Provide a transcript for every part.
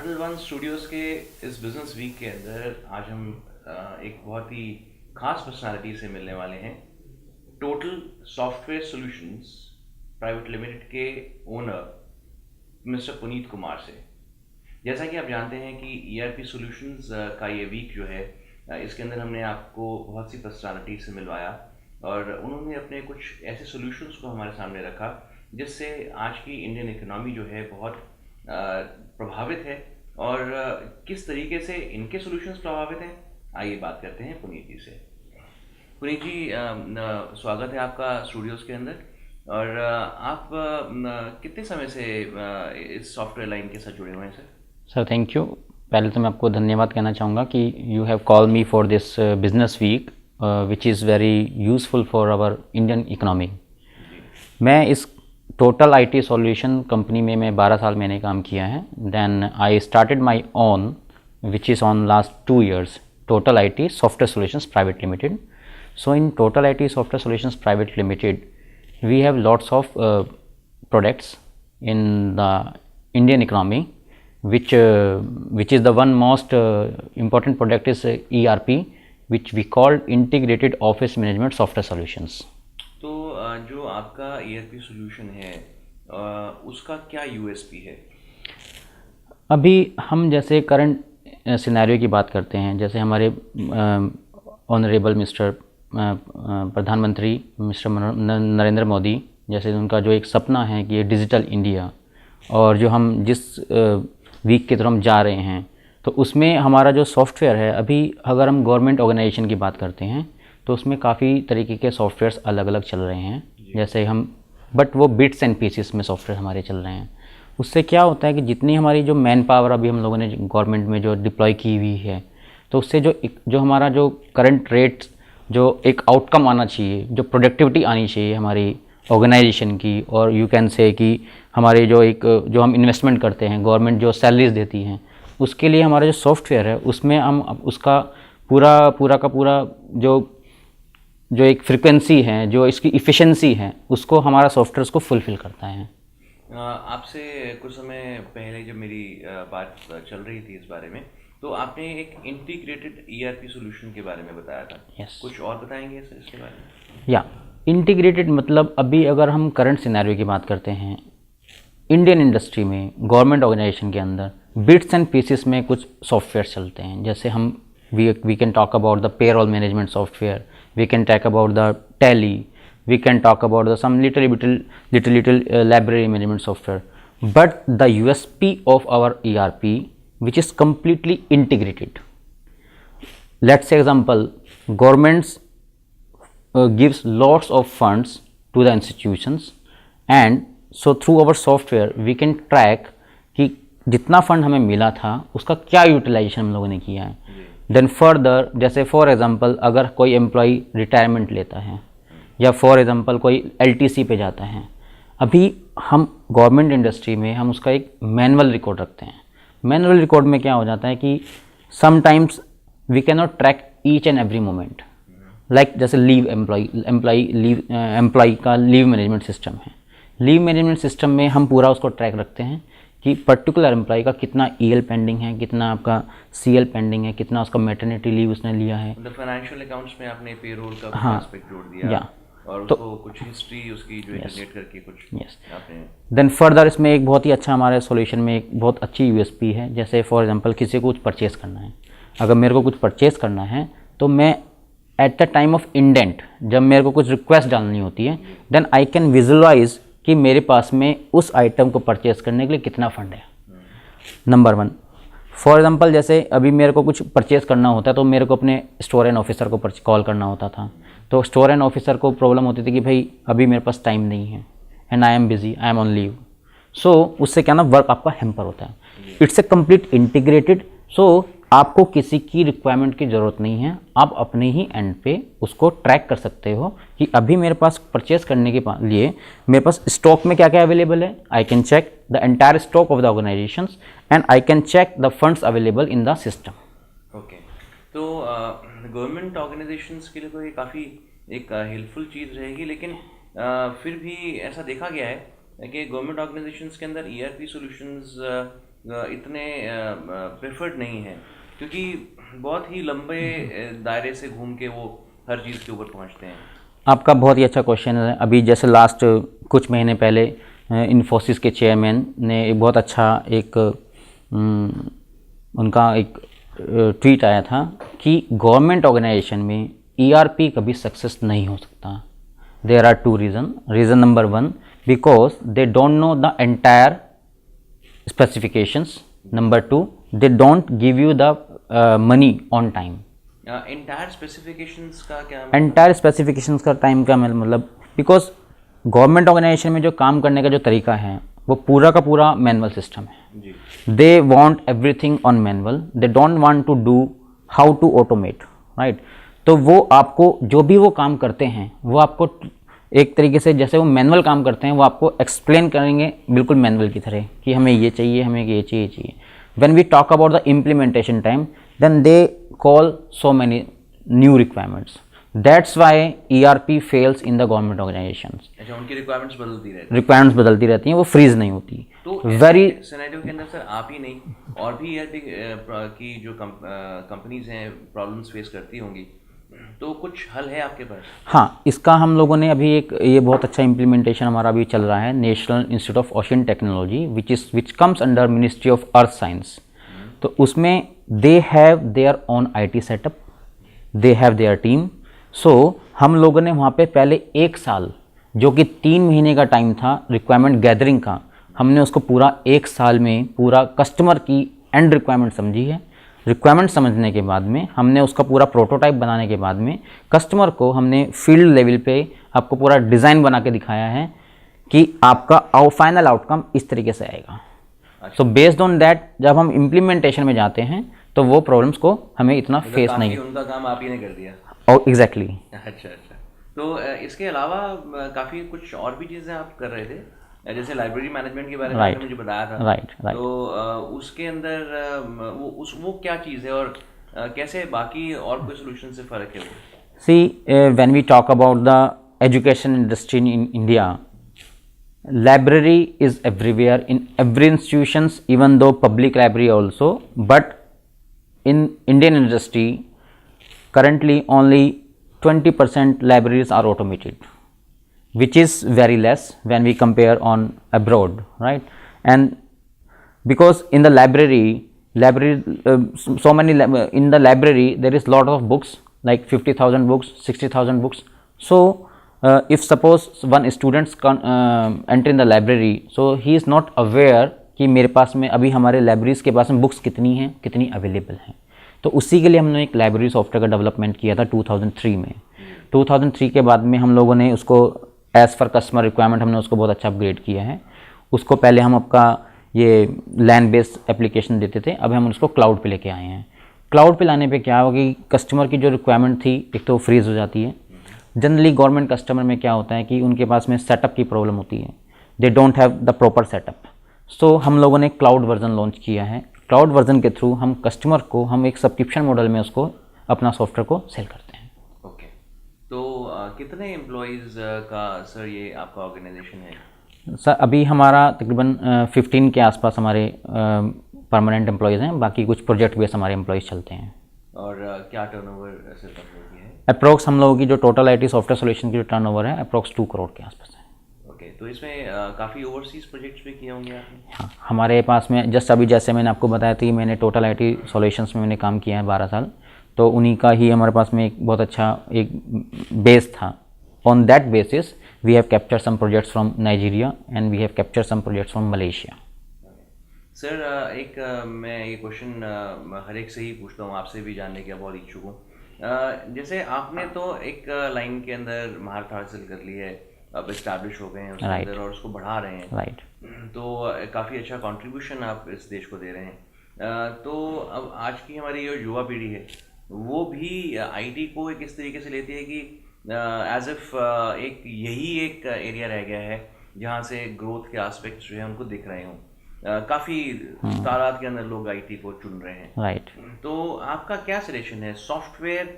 Capital one Studios के इस business week के अंदर आज हम एक बहुत ही खास पर्सनालिटी से मिलने वाले हैं। Total software Solutions Private limited के ओनर मिस्टर पुनीत कुमार से। जैसा कि आप जानते हैं कि ईआरपी सॉल्यूशंस का ये वीक जो है इसके अंदर हमने आपको बहुत सी पर्सनालिटी से मिलवाया और उन्होंने अपने कुछ ऐसे सॉल्यूशंस को हमारे सामने रखा जिससे आज की इंडियन इकोनॉमी जो है बहुत प्रभावित है। और किस तरीके से इनके सॉल्यूशंस प्रभावित हैं, आइए बात करते हैं पुनीत जी से। पुनीत जी, स्वागत है आपका स्टूडियोज़ के अंदर। और आप कितने समय से इस सॉफ्टवेयर लाइन के साथ जुड़े हुए हैं सर? Sir thank you. पहले तो मैं आपको धन्यवाद कहना चाहूँगा कि you have call me for this business week which is very useful for our Indian economy. मैं इस टोटल आईटी सॉल्यूशन कंपनी में मैं 12 साल मैंने काम किया है। Then I started my own which is on last 2 years, Total IT Software Solutions Private Limited. So in Total IT Software Solutions Private Limited we have lots of products in the Indian economy, which is the one most important product is ERP, which we call Integrated Office Management Software Solutions. तो जो आपका ERP solution है उसका क्या USP है? अभी हम जैसे करंट सिनेरियो की बात करते हैं, जैसे हमारे ऑनरेबल मिस्टर प्रधानमंत्री मिस्टर नरेंद्र मोदी, जैसे उनका जो एक सपना है कि ये डिजिटल इंडिया, और जो हम जिस वीक की तरफ हम जा रहे हैं तो उसमें हमारा जो सॉफ्टवेयर है, अभी अगर हम गवर्नमेंट ऑर्गेनाइजेशन की बात करते हैं तो उसमें काफ़ी तरीके के सॉफ्टवेयर्स अलग अलग चल रहे हैं। जैसे हम बट वो बिट्स एंड पीसेस में सॉफ्टवेयर हमारे चल रहे हैं। उससे क्या होता है कि जितनी हमारी जो मैन पावर अभी हम लोगों ने गवर्नमेंट में जो डिप्लॉय की हुई है, तो उससे जो हमारा जो करंट रेट, जो एक आउटकम आना चाहिए, जो प्रोडक्टिविटी आनी चाहिए हमारी ऑर्गेनाइजेशन की, और यू कैन से कि हमारे जो हम इन्वेस्टमेंट करते हैं, गवर्नमेंट जो सैलरीज देती हैं, उसके लिए हमारा जो सॉफ्टवेयर है उसमें हम उसका पूरा का पूरा जो एक फ्रिक्वेंसी है, जो इसकी इफ़िशेंसी है, उसको हमारा सॉफ्टवेयर उसको फुलफ़िल करता है। आपसे कुछ समय पहले जब मेरी बात चल रही थी इस बारे में, तो आपने एक इंटीग्रेटेड ईआरपी सॉल्यूशन के बारे में बताया था। Yes. कुछ और बताएंगे सर इसके बारे में? या इंटीग्रेटेड मतलब अभी अगर हम करंट सिनेरियो की बात करते हैं, इंडियन इंडस्ट्री में गवर्नमेंट ऑर्गेनाइजेशन के अंदर बिट्स एंड पीसेस में कुछ सॉफ्टवेयर चलते हैं। जैसे हम we can talk about the payroll management software, we can talk about the Tally, we can talk about the some little library management software, but the USP of our ERP which is completely integrated. Let's say example, governments gives lots of funds to the institutions, and so through our software we can track कि जितना fund हमें मिला था उसका क्या utilisation हम लोगों ने किया है। देन फर्दर, जैसे फॉर एग्जांपल अगर कोई एम्प्लॉय रिटायरमेंट लेता है या फॉर एग्जांपल कोई एलटीसी पे जाता है, अभी हम गवर्नमेंट इंडस्ट्री में हम उसका एक मैनुअल रिकॉर्ड रखते हैं। मैनुअल रिकॉर्ड में क्या हो जाता है कि sometimes we can not track each and every moment, like जैसे लीव एम्प्लॉय का लीव मैनेजमेंट सिस्टम है। लीव मैनेजमेंट सिस्टम में हम पूरा उसको ट्रैक रखते हैं कि पर्टिकुलर एम्प्लॉय का कितना ईएल पेंडिंग है, कितना आपका सीएल पेंडिंग है, कितना उसका मैटरनिटी लीव उसने लिया है। फाइनेंशियल अकाउंट्स में आपने पेरोल का हाँ, एस्पेक्ट जोड़ दिया, या और उसको कुछ हिस्ट्री उसकी जो इंटीग्रेट करके कुछ आपने। देन फर्दर इसमें एक बहुत ही अच्छा हमारे सॉल्यूशन में एक बहुत अच्छी यूएसपी है। जैसे फॉर एग्जांपल किसी को कुछ परचेस करना है, अगर मेरे को कुछ परचेस करना है तो मैं at the time of indent, जब मेरे को कुछ रिक्वेस्ट डालनी होती है, देन आई कैन विजुअलाइज कि मेरे पास में उस आइटम को परचेस करने के लिए कितना फंड है। नंबर 1, फॉर एग्जांपल जैसे अभी मेरे को कुछ परचेस करना होता है तो मेरे को अपने स्टोर एंड ऑफिसर को कॉल करना होता था, तो स्टोर एंड ऑफिसर को प्रॉब्लम होती थी कि भाई अभी मेरे पास टाइम नहीं है and I am busy, I am on leave. So उससे क्या ना वर्क आपका हैम्पर होता है। It's a complete integrated, so आपको किसी की रिक्वायरमेंट की ज़रूरत नहीं है, आप अपने ही एंड पे उसको ट्रैक कर सकते हो कि अभी मेरे पास परचेस करने के लिए मेरे पास स्टॉक में क्या क्या अवेलेबल है। I can check the entire stock of the organisations and I can check the funds available in the system. Okay, तो गवर्नमेंट ऑर्गेनाइजेशंस के लिए तो ये काफ़ी एक हेल्पफुल चीज़ रहेगी, लेकिन फिर भी ऐसा देखा गया है कि गवर्नमेंट ऑर्गेनाइजेशंस के अंदर ईआरपी सॉल्यूशंस इतने प्रेफर्ड नहीं हैं, क्योंकि बहुत ही लंबे दायरे से घूम के वो हर चीज़ के ऊपर पहुंचते हैं। आपका बहुत ही अच्छा क्वेश्चन है। अभी जैसे लास्ट कुछ महीने पहले इन्फोसिस के चेयरमैन ने एक बहुत अच्छा एक उनका एक ट्वीट आया था कि गवर्नमेंट ऑर्गेनाइजेशन में ईआरपी कभी सक्सेस नहीं हो सकता। There are two reason number one, because they don't know the entire specifications, number two they don't give you the money on time. Entire specifications का क्या एंटायर स्पेसिफिकेशंस का time का मतलब, बिकॉज गवर्नमेंट ऑर्गेनाइजेशन में जो काम करने का जो तरीका है वो पूरा का पूरा मैनुअल सिस्टम है जी। They want everything on manual, they don't want to do how to automate, right. तो वो आपको जो भी वो काम करते हैं वो आपको एक तरीके से जैसे वो मैनुअल काम करते हैं वो आपको एक्सप्लेन करेंगे बिल्कुल मैनुअल की तरह कि हमें ये चाहिए, हमें ये चाहिए। When we talk about the implementation time, then they call so many new requirements. That's why ERP fails in the government organizations. अच्छा, उनकी रिक्वायरमेंट्स बदलती रहती हैं, वो फ्रीज नहीं होती। तो वेरी सिनेरियो के अंदर सर आप ही नहीं और भी ERP की जो कंपनीज हैं प्रॉब्लम्स फेस करती होंगी, तो कुछ हल है आपके पास? हाँ, इसका हम लोगों ने अभी एक ये बहुत अच्छा इम्प्लीमेंटेशन हमारा अभी चल रहा है, national institute of ocean technology which comes under ministry of earth science. तो उसमें they have their own IT setup, they have their team। so हम लोगों ने वहाँ पे पहले एक साल, जो कि 3 महीने का टाइम था रिक्वायरमेंट गैदरिंग का, हमने उसको पूरा एक साल में पूरा कस्टमर की एंड रिक्वायरमेंट समझी है। रिक्वायरमेंट समझने के बाद में हमने उसका पूरा प्रोटोटाइप बनाने के बाद में कस्टमर को हमने फील्ड लेवल पे आपको पूरा डिज़ाइन बना के दिखाया है कि आपका फाइनल आउटकम इस तरीके से आएगा। सो बेस्ड ऑन दैट जब हम इम्प्लीमेंटेशन में जाते हैं तो वो प्रॉब्लम्स को हमें इतना फेस नहीं, उनका काम आप ही ने कर दिया। और एग्जैक्टली। अच्छा। तो इसके अलावा काफ़ी कुछ और भी चीज़ें आप कर रहे थे, जैसे लाइब्रेरी मैनेजमेंट के बारे में आपने मुझे बताया था। राइट। तो उसके अंदर वो क्या चीज़ है और कैसे बाकी और कोई सोल्यूशन से फ़र्क है वो? See when we talk about the education industry in India, library is everywhere in every institutions, even though public library also, but in Indian industry currently only 20% libraries are automated, which is very less when we compare on abroad, right? And because in the library in the library there is lot of books, like 50,000 books, 60,000 books. So if suppose one students enter in the library, so he is not aware कि मेरे पास में अभी हमारे libraries के पास में books कितनी हैं, कितनी अवेलेबल हैं। तो उसी के लिए हमने एक लाइब्रेरी सॉफ्टवेयर का डेवलपमेंट किया था 2003 में। 2003 के बाद में हम लोगों ने उसको एज़ फॉर कस्टमर रिक्वायरमेंट हमने उसको बहुत अच्छा अपग्रेड किया है। उसको पहले हम आपका ये लैंड बेस्ड एप्लीकेशन देते थे, अब हम उसको क्लाउड पे लेके आए हैं। क्लाउड पे लाने पे क्या होगा कि कस्टमर की जो रिक्वायरमेंट थी एक तो फ्रीज हो जाती है। जनरली गवर्नमेंट कस्टमर में क्या होता है कि उनके पास में सेटअप की प्रॉब्लम होती है, they don't have the proper setup. So हम लोगों ने क्लाउड वर्जन लॉन्च किया है। क्लाउड वर्जन के थ्रू हम कस्टमर को हम एक सब्सक्रिप्शन मॉडल में उसको अपना सॉफ्टवेयर को सेल करते हैं। ओके। तो कितने एम्प्लॉयज़ का सर ये आपका ऑर्गेनाइजेशन है? सर अभी हमारा तकरीबन 15 के आसपास हमारे परमानेंट एम्प्लॉयज़ हैं, बाकी कुछ प्रोजेक्ट बेस हमारे एम्प्लॉयज़ चलते हैं। और क्या टर्नओवर सर कंपनी है? अप्रॉक्स हम लोगों की जो टोटल IT सॉफ्टवेयर सोल्यूशन की जो टर्नओवर है अप्रॉक्स 2 करोड़ के आसपास है। ओके। तो इसमें काफ़ी ओवरसीज़ प्रोजेक्ट्स भी किए होंगे आपने? हाँ, हमारे पास में जस्ट अभी जैसे मैंने आपको बताया था कि मैंने टोटल IT सॉल्यूशंस में मैंने काम किया है 12 साल, तो उन्हीं का ही हमारे पास में एक बहुत अच्छा एक बेस था। On that basis we have capture some projects from Nigeria and we have capture some projects from Malaysia. Sir एक मैं ये क्वेश्चन हर एक से ही पूछता हूँ, आपसे भी जानने का बहुत इच्छुक हूँ। जैसे आपने तो एक लाइन के अंदर महारत हासिल कर ली है, अब इस्टेब्लिश हो गए हैं उसके अंदर और उसको बढ़ा रहे हैं। राइट। तो काफ़ी अच्छा कंट्रीब्यूशन आप इस देश को दे रहे हैं। तो अब आज की हमारी जो युवा पीढ़ी है वो भी IT को एक इस तरीके से लेती है कि एज इफ एक यही एक एरिया रह गया है जहाँ से ग्रोथ के एस्पेक्ट्स जो है उनको दिख रहे हों। काफ़ी तादाद के अंदर लोग IT को चुन रहे हैं। राइट। तो आपका क्या सजेशन है, सॉफ्टवेयर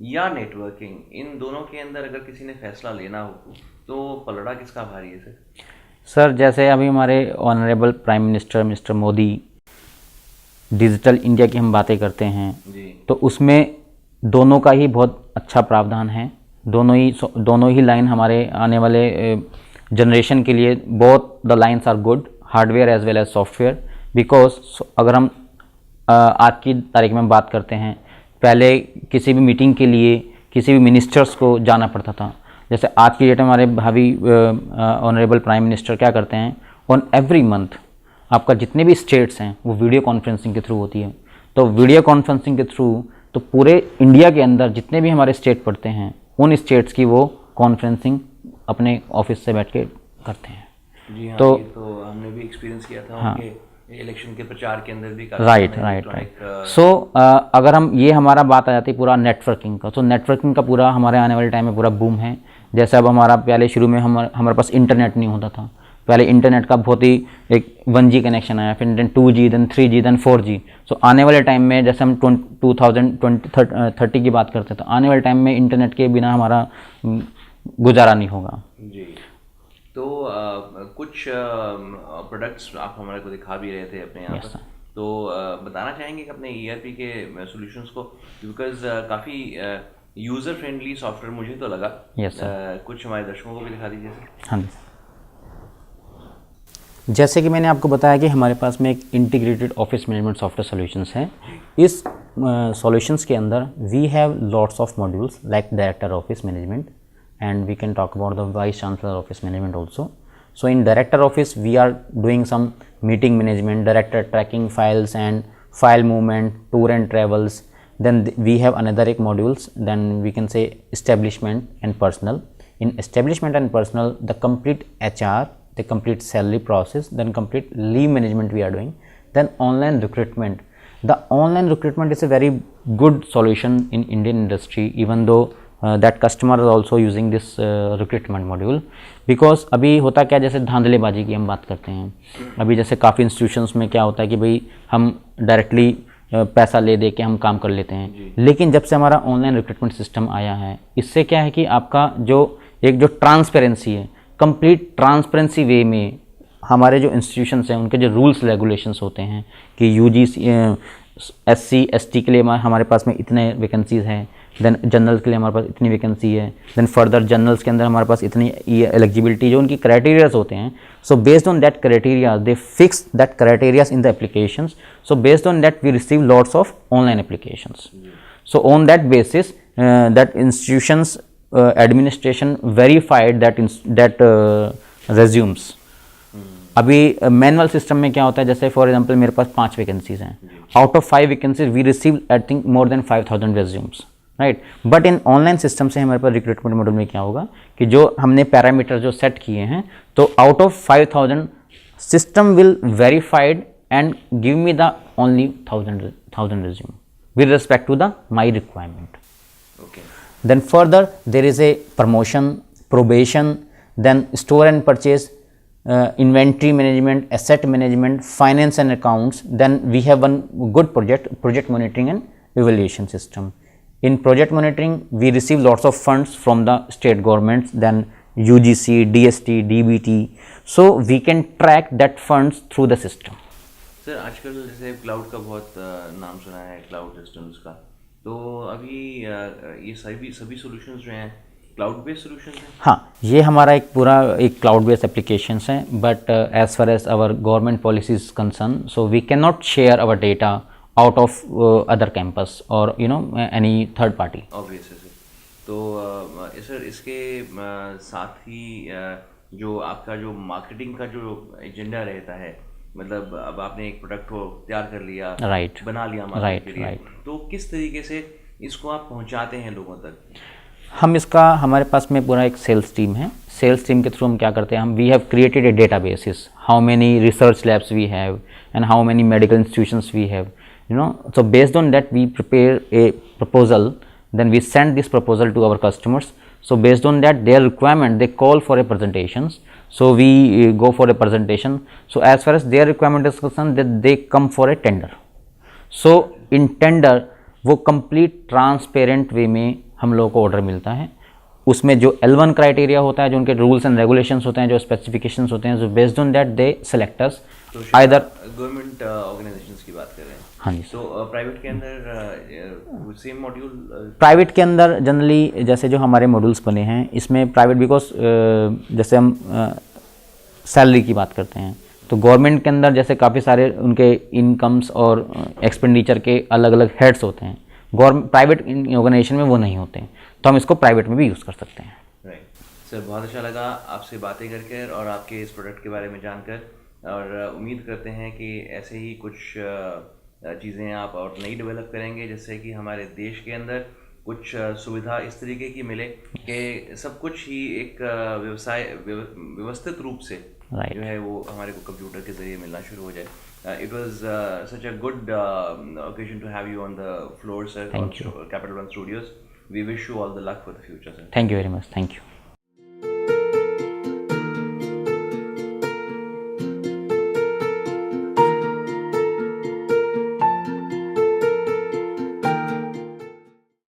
या नेटवर्किंग, इन दोनों के अंदर अगर किसी ने फैसला लेना हो तो पलड़ा किसका भारी है सर? सर जैसे अभी हमारे honourable prime minister mister Modi digital India की हम बातें करते हैं जी। तो उसमें दोनों का ही बहुत अच्छा प्रावधान है। दोनों ही लाइन हमारे आने वाले जनरेशन के लिए both the lines are good, hardware as well as software. Because अगर हम आज की तारीख में बात करते हैं, पहले किसी भी मीटिंग के लिए किसी भी मिनिस्टर्स को जाना पड़ता था। जैसे आज की डेट में हमारे भावी ऑनरेबल प्राइम मिनिस्टर क्या करते हैं, ऑन एवरी मंथ आपका जितने भी स्टेट्स हैं वो वीडियो कॉन्फ्रेंसिंग के थ्रू होती है। तो वीडियो कॉन्फ्रेंसिंग के थ्रू तो पूरे इंडिया के अंदर जितने भी हमारे स्टेट पड़ते हैं उन स्टेट्स की वो कॉन्फ्रेंसिंग अपने ऑफिस से बैठ के करते हैं। जी हाँ, तो ये तो हमने भी एक्सपीरियंस किया था हाँ, उनके इलेक्शन के प्रचार के अंदर भी राइट। सो अगर हम ये हमारा बात आ जाती है पूरा नेटवर्किंग का, तो नेटवर्किंग का पूरा हमारे आने वाले टाइम में पूरा बूम है। जैसे अब हमारा पहले शुरू में हमारे पास इंटरनेट नहीं होता था। पहले इंटरनेट का बहुत ही एक 1G कनेक्शन आया, फिर 2G, then 3G, then 4G। सो आने वाले टाइम में जैसे हम 2030 की बात करते हैं तो आने वाले टाइम में इंटरनेट के बिना हमारा गुजारा नहीं होगा। जी। तो कुछ प्रोडक्ट्स आप हमारे को दिखा भी रहे थे अपने यहाँ Yes, पर, तो बताना चाहेंगे कि अपने ERP के सॉल्यूशंस को, बिकॉज काफ़ी यूज़र फ्रेंडली सॉफ्टवेयर मुझे तो लगा। Yes, sir. कुछ हमारे दर्शकों को भी दिखा दीजिए सर। हाँ जी, जैसे कि मैंने आपको बताया कि हमारे पास में एक integrated office management software solutions है। इस सॉल्यूशंस के अंदर we have lots of modules like director office management, and we can talk about the vice chancellor office management also. So in director office we are doing some meeting management, director tracking files and file movement, tour and travels. Then we have another एक modules, then we can say establishment and personal. In establishment and personal, the complete HR, the complete salary process, then complete leave management we are doing. Then online recruitment. The online recruitment is a very good solution in Indian industry, even though that customer is also using this recruitment module, because अभी होता क्या, जैसे धांधलेबाजी की हम बात करते हैं। अभी जैसे काफ़ी इंस्टीट्यूशंस में क्या होता है कि भाई हम डायरेक्टली पैसा ले दे के हम काम कर लेते हैं, लेकिन जब से हमारा ऑनलाइन रिक्रूटमेंट सिस्टम आया है इससे क्या है कि आपका जो ट्रांसपेरेंसी है, कंप्लीट ट्रांसपेरेंसी वे में हमारे जो इंस्टीट्यूशंस हैं उनके जो रूल्स रेगुलेशंस होते हैं कि UGC SC ST के लिए हमारे पास में इतने वैकेंसीज़ हैं, देन जनरल्स के लिए हमारे पास इतनी वैकेंसी है, देन फर्दर जनरल्स के अंदर हमारे पास इतनी एलिजिबिलिटी, जो उनकी क्राइटेरियाज होते हैं। So based on that criteria they fix that criterias in the applications. So based on that we receive lots of online applications. So on that basis that institutions administration verified that resumes. अभी manual system में क्या होता है, जैसे for example मेरे पास 5 vacancies हैं, out of 5 vacancies we receive I think more than 5000 resumes, right. But in online system से हमारे पास रिक्रूटमेंट मॉडल में क्या होगा कि जो हमने पैरामीटर जो सेट किए हैं, तो out of 5000 system will verified and give me the only 1000 resume with respect to the my requirement. Okay. Then further there is a promotion, probation, then store and purchase, inventory management, asset management, finance and accounts. Then we have one good project monitoring and evaluation system. In project monitoring we receive lots of funds from the state governments, then UGC, DST, DBT, so we can track that funds through the system. Sir आजकल जैसे cloud का बहुत नाम सुना है, cloud systems का, तो अभी ये सभी सॉल्यूशंस जो हैं क्लाउड बेस्ड सॉल्यूशंस हैं? हाँ, ये हमारा एक पूरा एक क्लाउड बेस्ड एप्लीकेशंस हैं, but as far as our government policy is concern, so we can not share our data out of other campus और any third party. Obviously sir. तो सर इसके साथ ही जो आपका जो मार्केटिंग का जो एजेंडा रहता है, मतलब अब आपने एक प्रोडक्ट को तैयार कर लिया, राइट, बना लिया मार्केट के लिए, राइट, तो किस तरीके से इसको आप पहुंचाते हैं लोगों तक? हम इसका हमारे पास में पूरा एक सेल्स टीम है। सेल्स टीम के थ्रू हम क्या करते हैं, हम we have created a databases, how many research labs we have and how many medical institutions we have, so based on that we prepare a proposal, then we send this proposal to our customers. So based on that their requirement, they call for a presentations, so we go for a presentation. So as far as their requirement is concerned, that they come for a tender. So in tender वो complete transparent way में हम लोगों को order मिलता है। उसमें जो L1 criteria होता है, जो उनके रूल्स एंड रेगुलेशंस होते हैं, जो स्पेसिफिकेशंस होते हैं, जो based on that they select us either. Government organisations की बात कर रहे हैं। हाँ जी। तो प्राइवेट के अंदर सेम मॉड्यूल? प्राइवेट के अंदर जनरली जैसे जो हमारे मॉड्यूल्स बने हैं इसमें प्राइवेट, बिकॉज जैसे हम सैलरी की बात करते हैं तो गवर्नमेंट के अंदर जैसे काफ़ी सारे उनके इनकम्स और एक्सपेंडिचर के अलग अलग हेड्स होते हैं, गवर्नमेंट प्राइवेट ऑर्गेनाइजेशन में वो नहीं होते हैं, तो हम इसको प्राइवेट में भी यूज़ कर सकते हैं। राइट सर, बहुत अच्छा लगा आपसे बातें करके और आपके इस प्रोडक्ट के बारे में जानकर, और उम्मीद करते हैं कि ऐसे ही कुछ चीज़ें आप और नई डेवलप करेंगे जिससे कि हमारे देश के अंदर कुछ सुविधा इस तरीके की मिले कि सब कुछ ही एक व्यवस्थित रूप से Right. जो है वो हमारे को कंप्यूटर के ज़रिए मिलना शुरू हो जाए। It was such a good occasion to have you on the floor, sir, Thank on you. Capital One Studios. We wish you all the luck for the future, sir. Thank you very much, thank you.